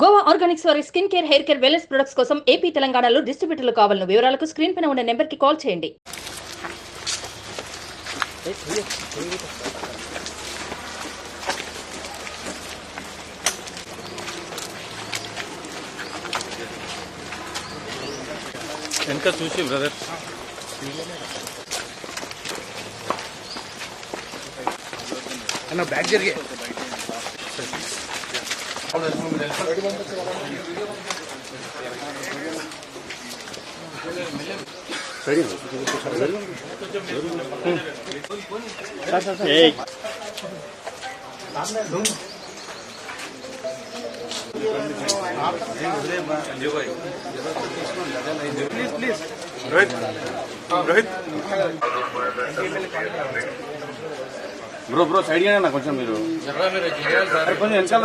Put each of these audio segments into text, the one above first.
Goa Organics వారి skin care, hair care, wellness products కోసం AP, తెలంగాణలో డిస్ట్రిబ్యూటర్లు కావాలను వివరాలకు స్క్రీన్ పైన ఉన్న నెంబర్కి కాల్ చేయండి. వెనక చూసి బ్రదర్ అన్న బ్యాగ్ జరిగే please Rohit Rohit bro side గానే కొంచెం మీరు కొంచెం వెనకాల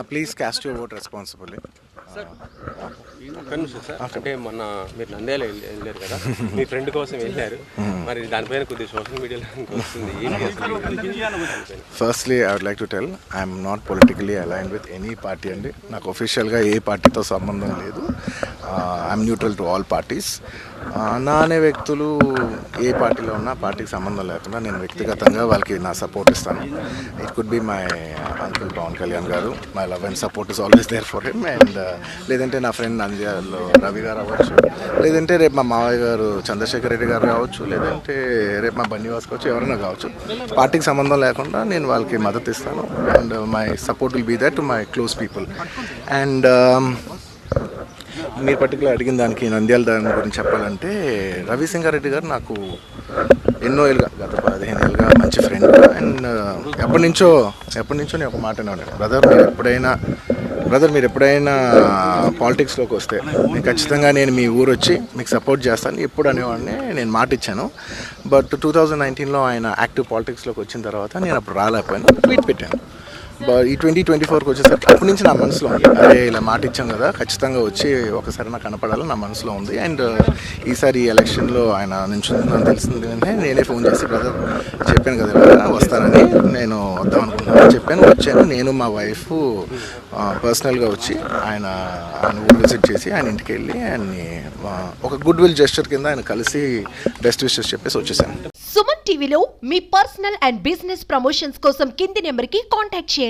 please cost your vote responsibly. అంటే మొన్న మీరు నంద్యాల వెళ్ళారు కదా, మీ ఫ్రెండ్ కోసం వెళ్ళారు, మరి దానిపైన కొద్దిగా సోషల్ మీడియాలో వస్తుంది. Firstly I would like to tell I'm not politically aligned with any party అండి. నాకు ఒఫిషియల్గా ఏ పార్టీతో సంబంధం లేదు. I'm neutral to all parties. నా అనే వ్యక్తులు ఏ పార్టీలో ఉన్నా పార్టీకి సంబంధం లేకుండా నేను వ్యక్తిగతంగా వాళ్ళకి నా సపోర్ట్ ఇస్తాను. It could be my uncle Pawan Kalyan గారు. My love and support is always there for him. And లేదంటే నా ఫ్రెండ్ నంద్యాలలో రవి గారు అవ్వచ్చు, లేదంటే రేపు మా మావయ్య గారు చంద్రశేఖర్ రెడ్డి గారు కావచ్చు, లేదంటే రేపు మా బన్నివాస్ కావచ్చు, ఎవరైనా కావచ్చు. పార్టీకి సంబంధం లేకుండా నేను వాళ్ళకి మద్దతు ఇస్తాను. And my support will be that to my close people. And మీరు పర్టికులర్ అడిగిన దానికి నంద్యాల దాని గురించి చెప్పాలంటే, రవిసింగారెడ్డి గారు నాకు ఎన్నో ఏళ్ళుగా, గత 15 ఏళ్ళుగా మంచి ఫ్రెండ్. అండ్ ఎప్పటి నుంచో నేను ఒక మాట అనేవాడిని, బ్రదర్ మీరు ఎప్పుడైనా పాలిటిక్స్లోకి వస్తే నేను ఖచ్చితంగా మీ ఊరు వచ్చి మీకు సపోర్ట్ చేస్తాను ఎప్పుడు అనేవాడిని. నేను మాట ఇచ్చాను. బట్ 2019లో ఆయన యాక్టివ్ పాలిటిక్స్లోకి వచ్చిన తర్వాత నేను అప్పుడు రాలేకపోయాను, ట్వీట్ పెట్టాను. ఈ 2024కి వచ్చేసరికి అప్పటి నుంచి నా మనసులో ఉంది, అదే ఇలా మాట ఇచ్చాం కదా, ఖచ్చితంగా వచ్చి ఒకసారి నాకు కనపడాలని నా మనసులో ఉంది. అండ్ ఈసారి ఈ ఎలక్షన్లో ఆయన నించుందని తెలిసింది వెంటనే నేనే ఫోన్ చేసి, బ్రదర్ చెప్పాను కదా ఇలా వస్తానని, నేను వద్దాం అనుకుంటున్నాను చెప్పాను. వచ్చాను. నేను మా వైఫ్ పర్సనల్గా వచ్చి ఆయన ఊరు విజిట్ చేసి ఆయన ఇంటికి వెళ్ళి ఆయన్ని ఒక గుడ్ విల్ జెస్చర్ కింద ఆయన కలిసి బెస్ట్ విషెస్ చెప్పేసి వచ్చేసాను. సుమన్ టీవీలో మీ పర్సనల్ అండ్ బిజినెస్ ప్రమోషన్స్ కోసం కింది నెంబర్కి కాంటాక్ట్ చేయండి.